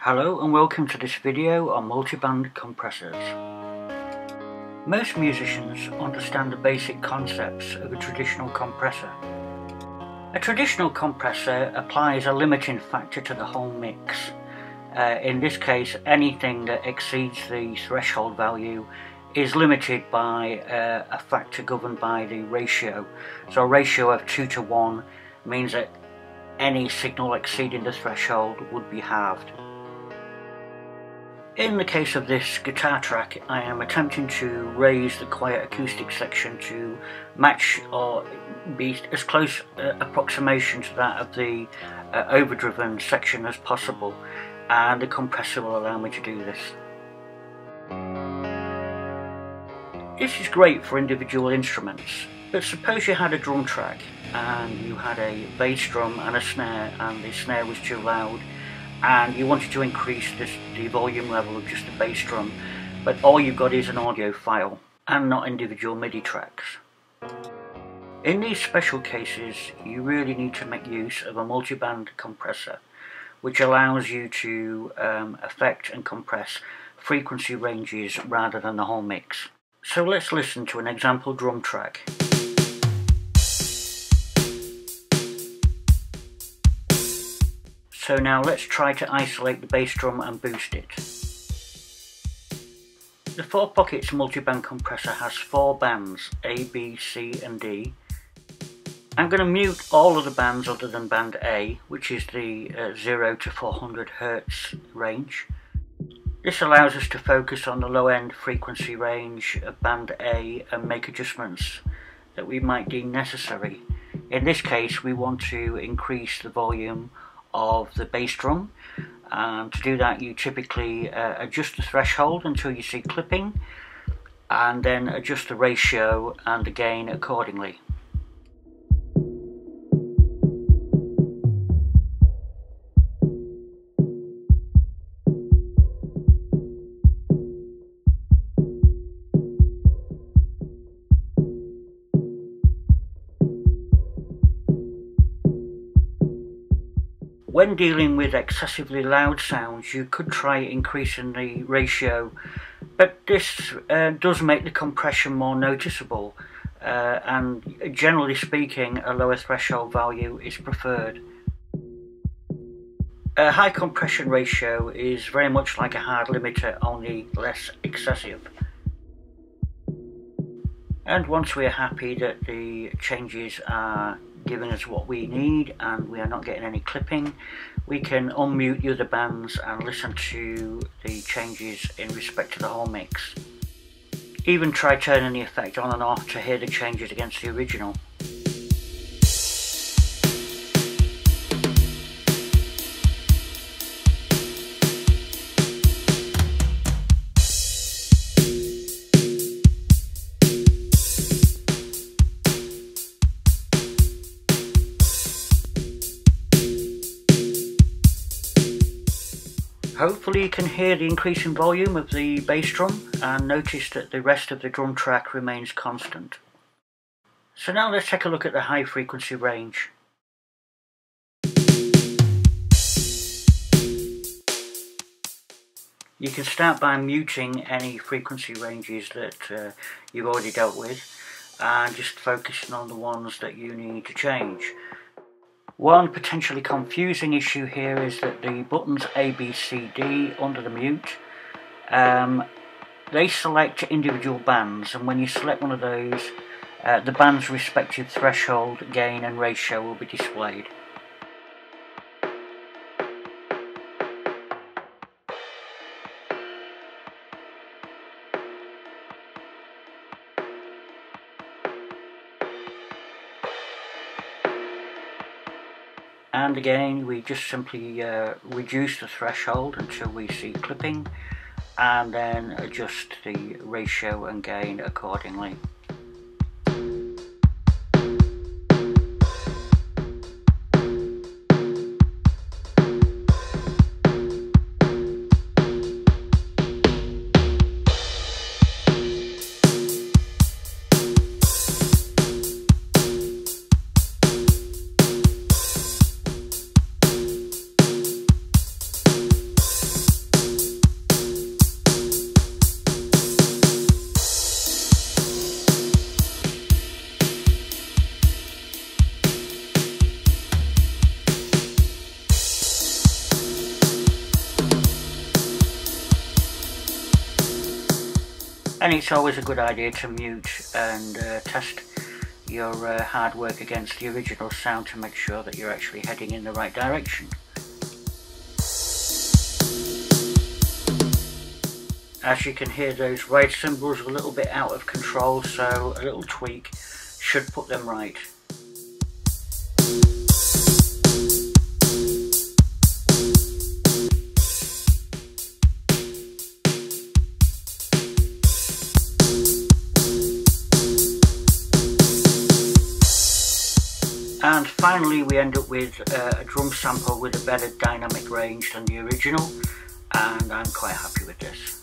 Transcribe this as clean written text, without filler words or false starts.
Hello and welcome to this video on multi-band compressors. Most musicians understand the basic concepts of a traditional compressor. A traditional compressor applies a limiting factor to the whole mix. In this case, anything that exceeds the threshold value is limited by a factor governed by the ratio. So a ratio of 2:1 means that any signal exceeding the threshold would be halved. In the case of this guitar track, I am attempting to raise the quiet acoustic section to match or be as close approximation to that of the overdriven section as possible, and the compressor will allow me to do this. This is great for individual instruments, but suppose you had a drum track and you had a bass drum and a snare, and the snare was too loud and you wanted to increase the volume level of just the bass drum, but all you've got is an audio file and not individual MIDI tracks. In these special cases, you really need to make use of a multi-band compressor, which allows you to affect and compress frequency ranges rather than the whole mix. So let's listen to an example drum track. So now let's try to isolate the bass drum and boost it. The 4Pockets multi-band compressor has 4 bands, A, B, C and D. I'm going to mute all of the bands other than band A, which is the 0 to 400 Hz range. This allows us to focus on the low end frequency range of band A and make adjustments that we might deem necessary. In this case, we want to increase the volume of the bass drum, and to do that you typically adjust the threshold until you see clipping, and then adjust the ratio and the gain accordingly. When dealing with excessively loud sounds, you could try increasing the ratio, but this does make the compression more noticeable, and generally speaking a lower threshold value is preferred. A high compression ratio is very much like a hard limiter, only less excessive. And once we are happy that the changes are giving us what we need and we are not getting any clipping, we can unmute the other bands and listen to the changes in respect to the whole mix. Even try turning the effect on and off to hear the changes against the original. Hopefully you can hear the increasing volume of the bass drum and notice that the rest of the drum track remains constant. So now let's take a look at the high frequency range. You can start by muting any frequency ranges that you've already dealt with and just focusing on the ones that you need to change. One potentially confusing issue here is that the buttons A, B, C, D under the mute, they select individual bands, and when you select one of those, the band's respective threshold, gain and ratio will be displayed. And again, we just simply reduce the threshold until we see clipping, and then adjust the ratio and gain accordingly. and it's always a good idea to mute and test your hard work against the original sound to make sure that you're actually heading in the right direction. As you can hear, those ride cymbals are a little bit out of control, so a little tweak should put them right. And finally we end up with a drum sample with a better dynamic range than the original, and I'm quite happy with this.